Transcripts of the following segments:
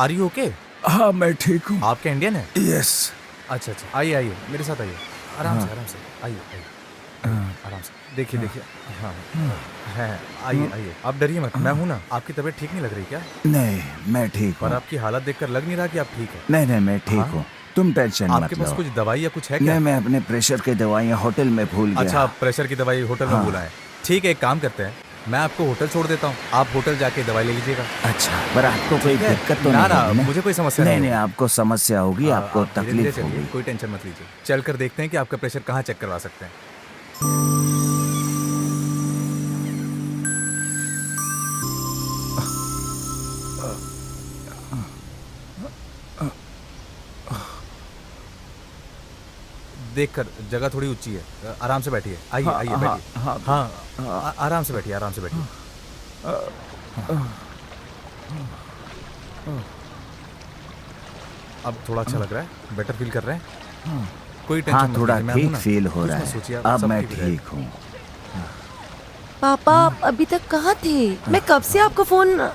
Are you okay? हाँ मैं ठीक हूँ। आप क्या इंडियन है? यस। अच्छा अच्छा, आइए आइए मेरे साथ आइए। आराम से आराम से आइए आइए आराम से। देखिए देखिए। हाँ है। आइए आइए, आप डरिए मत, मैं हूँ ना। आपकी तबीयत ठीक नहीं लग रही क्या? नहीं मैं ठीक पर हूँ। आपकी हालत देखकर लग नहीं रहा कि आप ठीक है। नहीं नहीं मैं ठीक हाँ? हूँ, तुम टेंशन आपके मत पास लो। कुछ दवाई या कुछ है क्या? नहीं मैं अपने प्रेशर की दवाइयाँ होटल में भूल अच्छा, गया। आप प्रेशर की दवाई होटल में भूला है। ठीक है, एक काम करते हैं, मैं आपको होटल छोड़ देता हूँ, आप होटल जाके दवाई ले लीजिएगा। अच्छा पर आपको कोई ठीक है? दिक्कत तो ना नहीं ना, होगी ना? मुझे कोई समस्या नहीं नहीं नहीं होगी। आपको समस्या होगी, आपको आप धीरे धीरे तकलीफ चलिए, होगी। कोई टेंशन मत लीजिए। चल कर देखते हैं कि आपका प्रेशर कहाँ चेक करवा सकते हैं। देखकर, जगह थोड़ी ऊंची है, आराम से बैठिए। आइए आइए बैठिए। हाँ, आराम से बैठिए, आराम से बैठिए। अब थोड़ा अच्छा लग रहा है? बेटर फील कर रहे हैं? कोई टेंशन हाँ मत थोड़ा लीजिए, मैं हूं ठीक ना। फील हो कुछ रहा मत है, सोचिए, अब सब मैं ठीक हो जाएगा। ठीक हूँ। पापा आप अभी तक कहाँ थे? मैं कब से आपको फोन।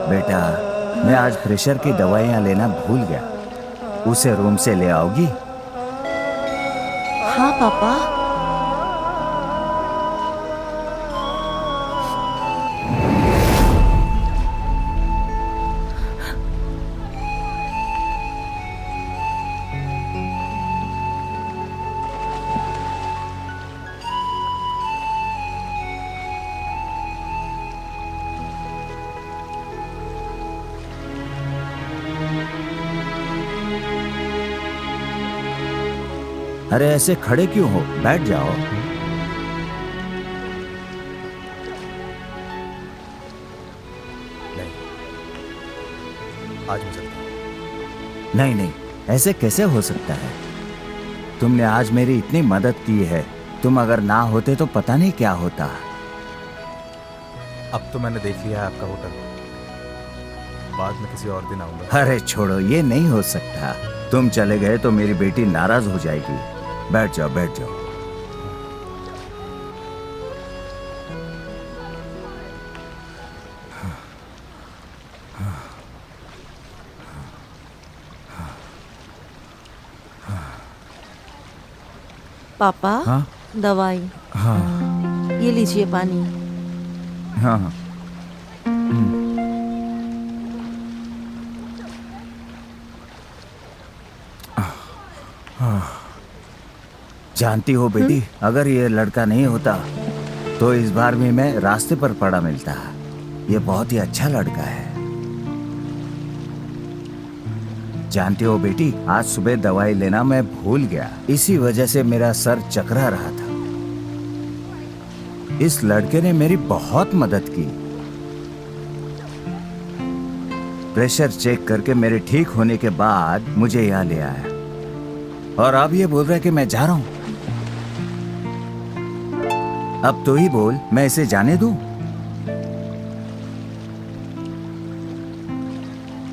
बेटा मैं आज प्रेशर की दवाइयाँ लेना भूल गया, उसे रूम से ले आओगी? हाँ पापा। अरे ऐसे खड़े क्यों हो, बैठ जाओ। नहीं, आज मैं चलता हूँ। नहीं नहीं ऐसे कैसे हो सकता है? तुमने आज मेरी इतनी मदद की है, तुम अगर ना होते तो पता नहीं क्या होता। अब तो मैंने देख लिया है आपका होटल, बाद में किसी और दिन आऊंगा। अरे छोड़ो, ये नहीं हो सकता। तुम चले गए तो मेरी बेटी नाराज हो जाएगी। बैठ जाओ बैठ जाओ। पापा हाँ दवाई। हाँ ये लीजिए पानी। हाँ हाँ। जानती हो बेटी, अगर ये लड़का नहीं होता तो इस बार भी मैं रास्ते पर पड़ा मिलता। ये बहुत ही अच्छा लड़का है। जानती हो बेटी, आज सुबह दवाई लेना मैं भूल गया, इसी वजह से मेरा सर चकरा रहा था। इस लड़के ने मेरी बहुत मदद की। प्रेशर चेक करके मेरे ठीक होने के बाद मुझे यहाँ ले आया, और अब ये बोल रहा है कि मैं जा रहा हूं। अब तो ही बोल, मैं इसे जाने दूं?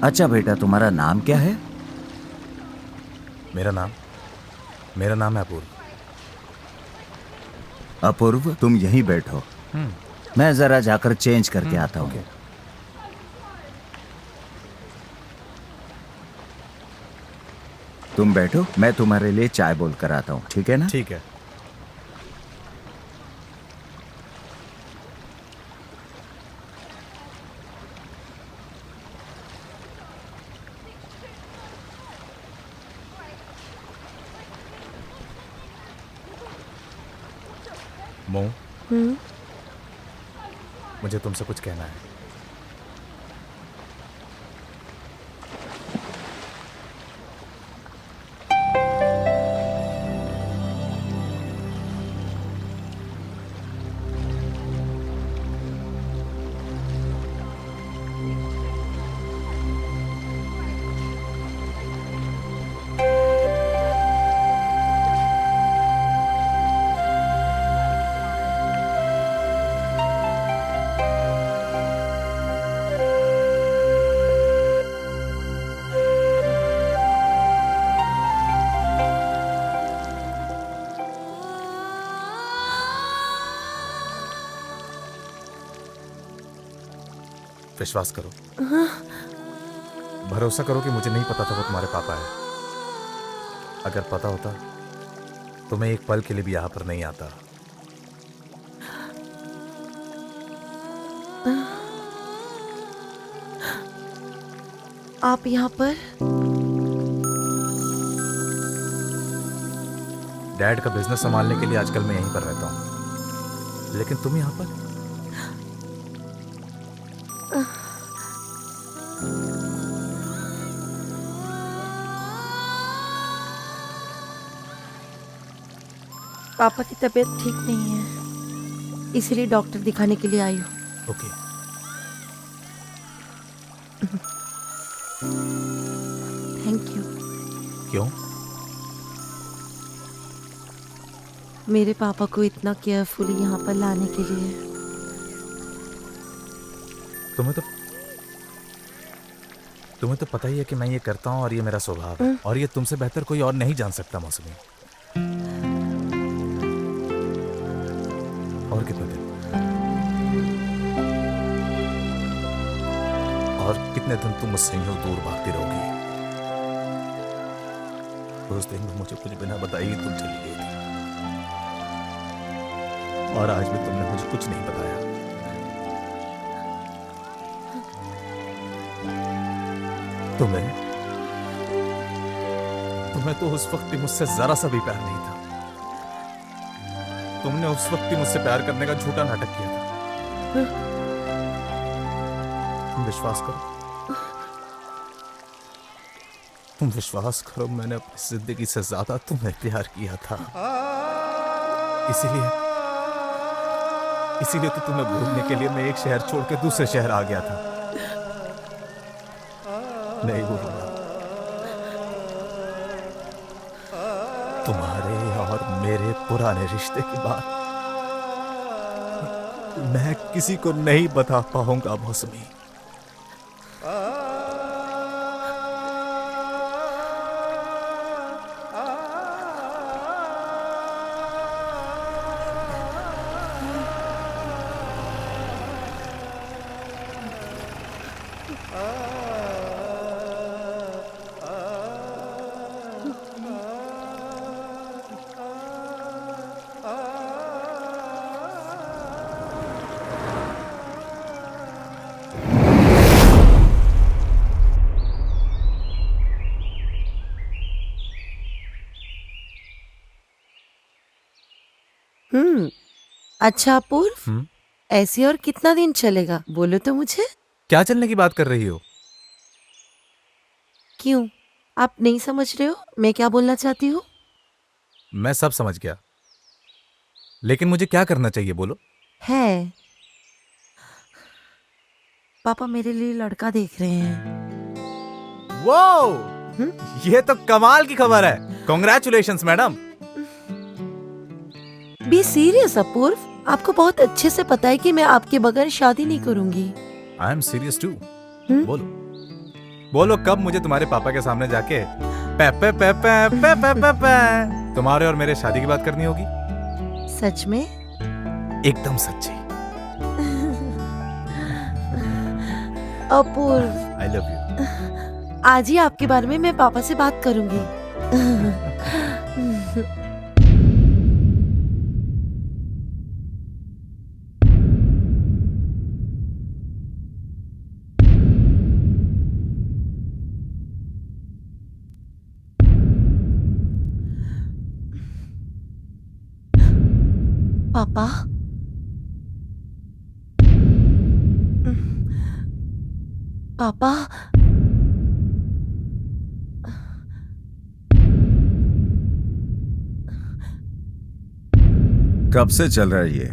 अच्छा बेटा, तुम्हारा नाम क्या है? मेरा नाम है अपूर्व। अपूर्व, तुम यहीं बैठो, मैं जरा जाकर चेंज करके आता हूँ। ओके। तुम बैठो, मैं तुम्हारे लिए चाय बोल कर आता हूँ, ठीक है ना? ठीक है। मो, मुझे तुमसे कुछ कहना है। विश्वास करो, भरोसा करो कि मुझे नहीं पता था वो तुम्हारे पापा है। अगर पता होता तो मैं एक पल के लिए भी यहां पर नहीं आता। आप यहाँ पर? डैड का बिजनेस संभालने के लिए आजकल मैं यहीं पर रहता हूं, लेकिन तुम यहां पर? पापा की तबीयत ठीक नहीं है, इसीलिए डॉक्टर दिखाने के लिए आई हूँ। ओके। Thank you. क्यों? मेरे पापा को इतना केयरफुली यहाँ पर लाने के लिए। तुम्हें तो पता ही है कि मैं ये करता हूँ और ये मेरा स्वभाव है, और ये तुमसे बेहतर कोई और नहीं जान सकता मौसमी। और कितने दिन तुम मुझसे यूं दूर भागती रहोगी? उस दिन भी मुझे कुछ बिना बताए ही तुम चली गई थी, और आज भी तुमने मुझे कुछ नहीं बताया। तुम्हें तो उस वक्त भी मुझसे जरा सा भी प्यार नहीं था। तुमने उस वक्त भी मुझसे प्यार करने का झूठा नाटक किया था। तुम विश्वास करो, मैंने अपनी जिंदगी से ज्यादा तुम्हें प्यार किया था। इसीलिए तो तुम्हें भूलने के लिए मैं एक शहर छोड़ के दूसरे शहर आ गया था। नहीं भूलूंगा। तुम्हारे और मेरे पुराने रिश्ते की बात मैं किसी को नहीं बता पाऊंगा मौसमी। अच्छा अपूर्व, ऐसे और कितना दिन चलेगा, बोलो तो मुझे। क्या चलने की बात कर रही हो? क्यों, आप नहीं समझ रहे हो मैं क्या बोलना चाहती हूँ? मैं सब समझ गया, लेकिन मुझे क्या करना चाहिए बोलो। है, पापा मेरे लिए लड़का देख रहे हैं। वो ये तो कमाल की खबर है। Congratulations madam. बी सीरियस अपूर्व, आपको बहुत अच्छे से पता है कि मैं आपके बगैर शादी नहीं करूंगी। I am serious too. बोलो कब मुझे तुम्हारे पापा के सामने जाके पे पे पे पे पे पे पे पे। तुम्हारे और मेरे शादी की बात करनी होगी। सच में? एकदम सच्ची। अपूर्व, आई लव यू। आज ही आपके बारे में मैं पापा से बात करूंगी। पापा, पापा, कब से चल रहा है ये?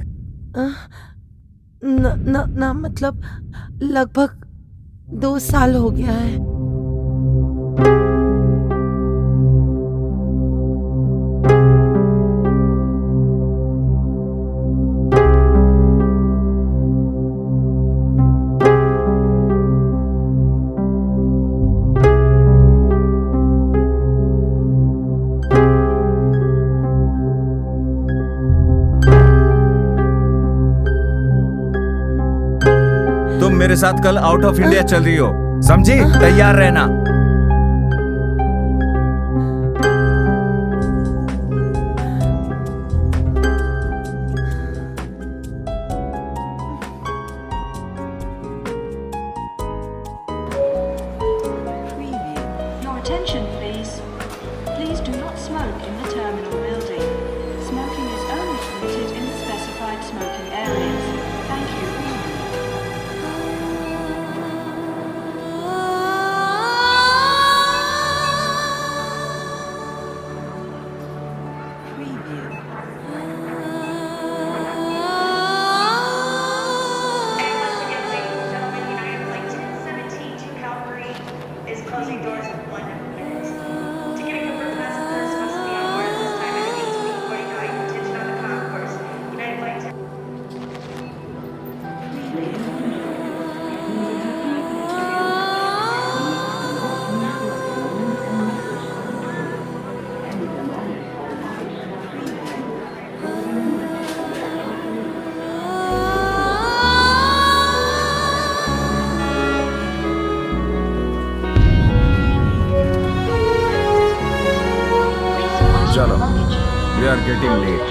न, न, न मतलब लगभग 2 साल हो गया है। तुम मेरे साथ कल आउट ऑफ इंडिया चल रही हो, समझी? तैयार रहना। Preview. Your attention, please. Please do not smoke in the terminal building. Smoking is only permitted in the specified smoking areas. Thank you. Preview. United Flight 1017 to Calgary is closing doors in 1 minute. Ticketing for passengers must be on board at this time at 18:49. Attention on the concourse. United Flight 10. चलो, we are getting late.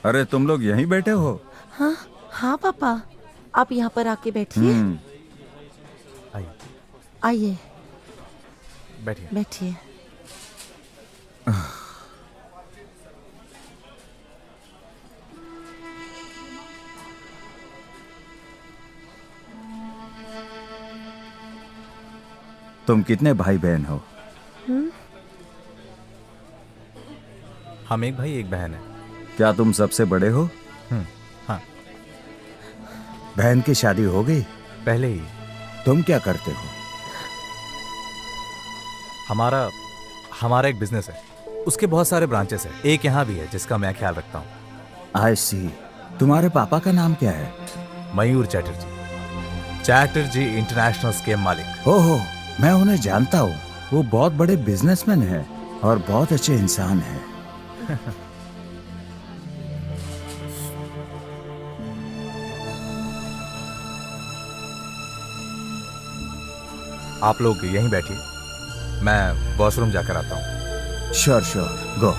अरे तुम लोग यहीं बैठे हो? हाँ हाँ पापा, आप यहाँ पर आके बैठिए। आइए आइए बैठिए। बैठिए। तुम कितने भाई बहन हो? हम एक भाई एक बहन है। क्या तुम सबसे बड़े हो? हाँ, बहन की शादी हो गई? पहले ही। तुम क्या करते हो? हमारा एक बिजनेस है, उसके बहुत सारे ब्रांचेस हैं। एक यहाँ भी है जिसका मैं ख्याल रखता हूँ। आई सी। तुम्हारे पापा का नाम क्या है? मयूर चैटर्जी इंटरनेशनल स्कीम मालिक। ओहो, मैं उन्हें जानता हूँ। वो बहुत बड़े बिजनेसमैन हैं और बहुत अच्छे इंसान हैं। आप लोग यहीं बैठिए, मैं वॉशरूम जाकर आता हूँ। Sure go.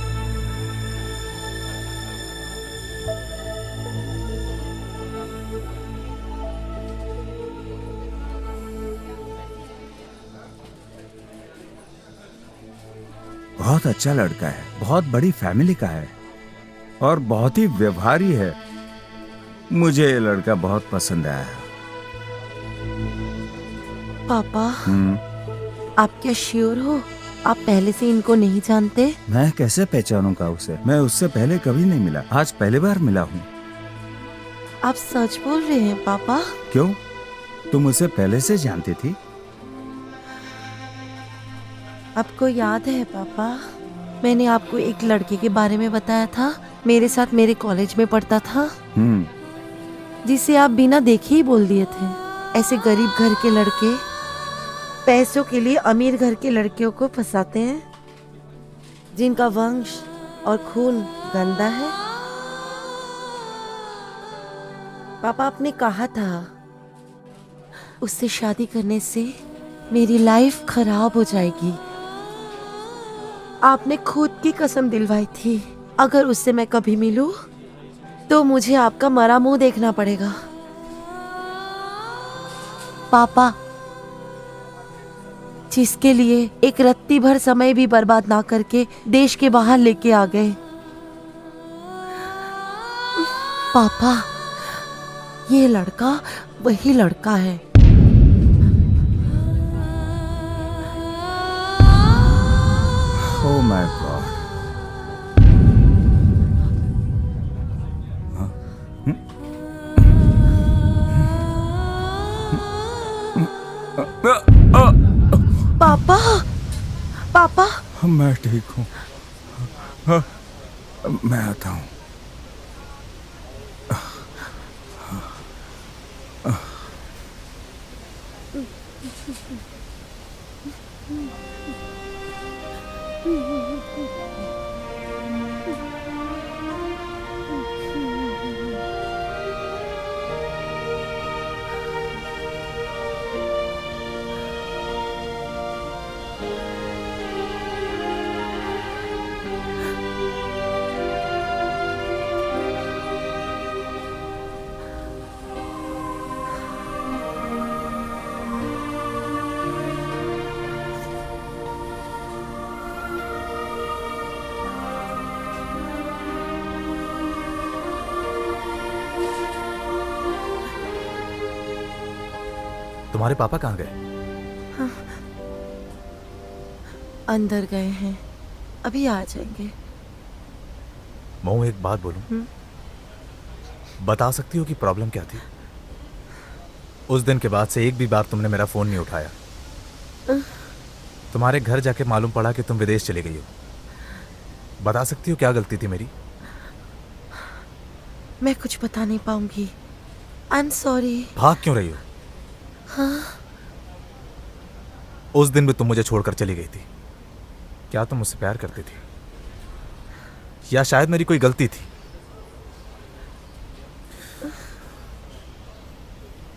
बहुत अच्छा लड़का है, बहुत बड़ी फैमिली का है और बहुत ही व्यवहारी है। मुझे ये लड़का बहुत पसंद आया। पापा, आप क्या श्योर हो? आप पहले से इनको नहीं जानते? मैं कैसे पहचानूंगा उसे? मैं उससे पहले कभी नहीं मिला, आज पहली बार मिला हूँ। आप सच बोल रहे हैं पापा? क्यों, तुम उसे पहले से जानती थी? आपको याद है पापा, मैंने आपको एक लड़के के बारे में बताया था, मेरे साथ मेरे कॉलेज में पढ़ता था, जिसे आप बिना देखे ही बोल दिए थे। ऐसे गरीब घर के लड़के पैसों के लिए अमीर घर के लड़कियों को फंसाते हैं, जिनका वंश और खून गंदा है। पापा, आपने कहा था उससे शादी करने से मेरी लाइफ खराब हो जाएगी। आपने खुद की कसम दिलवाई थी, अगर उससे मैं कभी मिलूं तो मुझे आपका मरा मुंह देखना पड़ेगा। पापा, जिसके लिए एक रत्ती भर समय भी बर्बाद ना करके देश के बाहर लेके आ गए। पापा, ये लड़का वही लड़का है। Oh my God. पापा, पापा, मैं ठीक हूँ, मैं आता हूँ। तुम्हारे पापा कहाँ गए? अंदर गए हैं, अभी आ जाएंगे। मैं एक बात बोलूं? बता सकती हो कि प्रॉब्लम क्या थी? उस दिन के बाद से एक भी बार तुमने मेरा फोन नहीं उठाया। तुम्हारे घर जाके मालूम पड़ा कि तुम विदेश चली गई हो। बता सकती हो क्या गलती थी मेरी? मैं कुछ बता नहीं पाऊंगी, आई एम सॉरी। भाग क्यों रही हो? हाँ? उस दिन भी तुम मुझे छोड़कर चली गई थी। क्या तुम मुझसे प्यार करती थी, या शायद मेरी कोई गलती थी?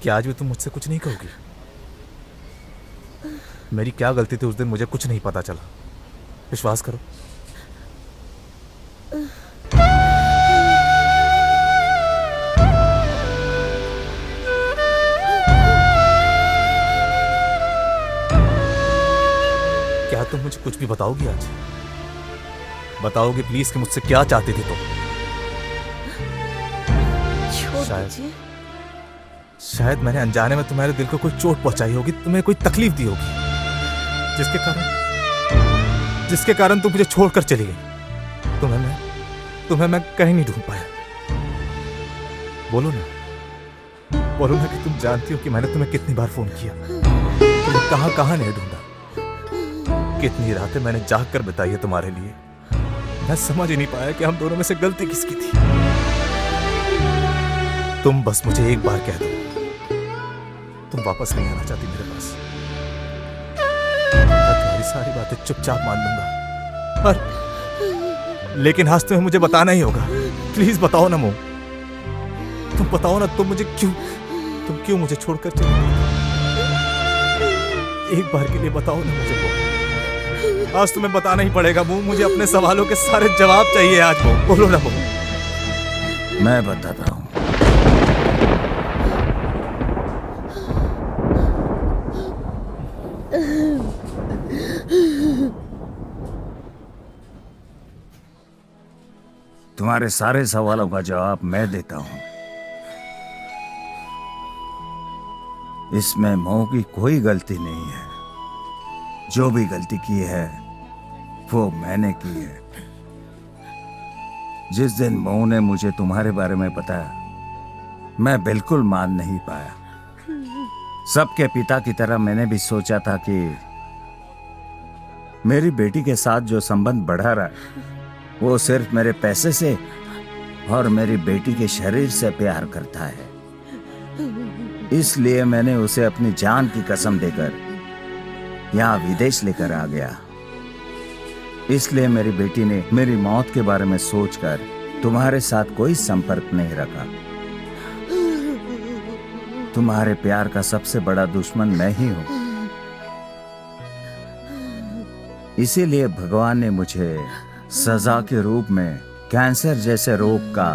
क्या आज भी तुम मुझसे कुछ नहीं कहोगी? मेरी क्या गलती थी उस दिन, मुझे कुछ नहीं पता चला। विश्वास करो। तुम मुझे कुछ भी बताओगी आज? बताओगे प्लीज कि मुझसे क्या चाहती थी तुम? छोड़ शायद- दीजिए। शायद मैंने अनजाने में तुम्हारे दिल को कोई चोट पहुंचाई होगी, तुम्हें कोई तकलीफ दी होगी, जिसके कारण तुम मुझे छोड़कर चली गई। तुम्हें मैं कहीं नहीं ढूंढ पाया। बोलो ना कि तुम जानती हो कि मैंने तुम्हें कितनी बार फोन किया, तुम्हें कहां नहीं ढूंढा, कितनी रातें मैंने जाग कर बिताई है तुम्हारे लिए। मैं समझ ही नहीं पाया कि हम दोनों में से गलती किसकी थी। तुम बस मुझे एक बार कह दो, तुम वापस नहीं आना चाहती मेरे पास। मैं तुम्हारी सारी बातें चुपचाप मान लूंगा, लेकिन आज तुम्हें मुझे बताना ही होगा। प्लीज बताओ ना मोम, तुम बताओ ना, तुम क्यों मुझे छोड़कर चली गई? एक बार के लिए बताओ ना मुझे मोम। आज तुम्हें बताना ही पड़ेगा मोम, मुझे अपने सवालों के सारे जवाब चाहिए आज मोम। बोलो ना मोम। मैं बताता हूँ। तुम्हारे सारे सवालों का जवाब मैं देता हूं। इसमें मोह की कोई गलती नहीं है। जो भी गलती की है वो मैंने की है। जिस दिन मोह ने मुझे तुम्हारे बारे में बताया, मैं बिल्कुल मान नहीं पाया। सबके पिता की तरह मैंने भी सोचा था कि मेरी बेटी के साथ जो संबंध बढ़ा रहा है वो सिर्फ मेरे पैसे से और मेरी बेटी के शरीर से प्यार करता है। इसलिए मैंने उसे अपनी जान की कसम देकर यहाँ विदेश लेकर आ गया। इसलिए मेरी बेटी ने मेरी मौत के बारे में सोचकर तुम्हारे साथ कोई संपर्क नहीं रखा। तुम्हारे प्यार का सबसे बड़ा दुश्मन मैं ही हूं। इसीलिए भगवान ने मुझे सजा के रूप में कैंसर जैसे रोग का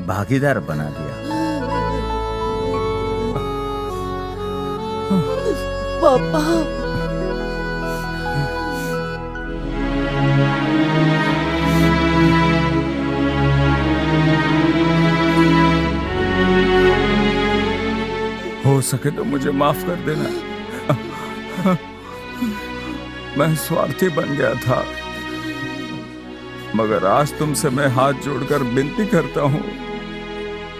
भागीदार बना दिया। पापा, हो सके तो मुझे माफ कर देना। मैं स्वार्थी बन गया था, मगर आज तुमसे मैं हाथ जोड़कर विनती करता हूँ,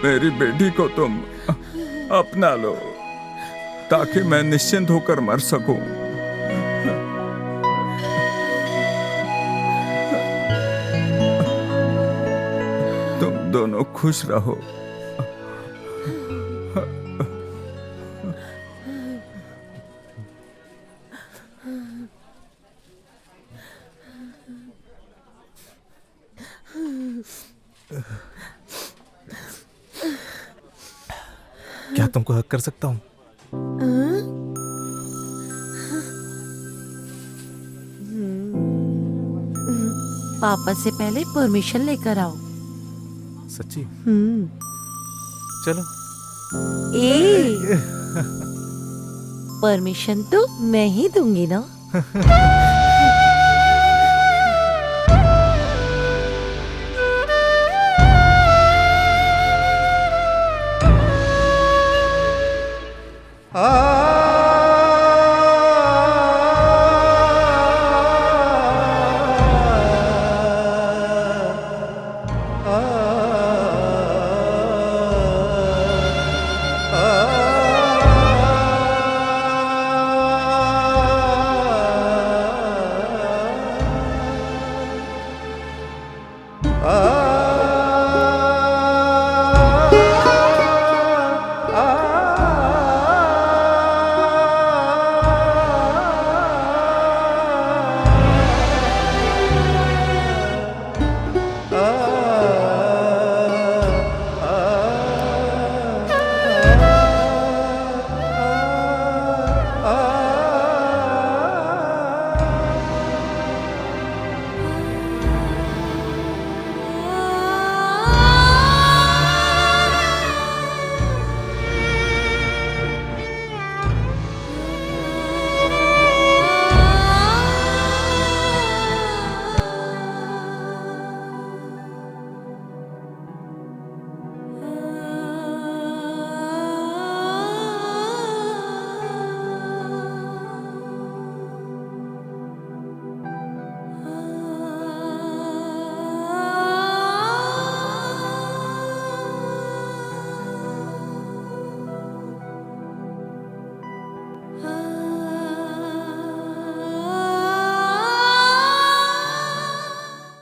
मेरी बेटी को तुम अपना लो ताकि मैं निश्चिंत होकर मर सकूं। तुम दोनों खुश रहो। क्या तुमको हक कर सकता हूँ? पापा से पहले परमिशन लेकर आओ। सच्ची? हम्म। चलो। ए परमिशन तो मैं ही दूंगी ना। आ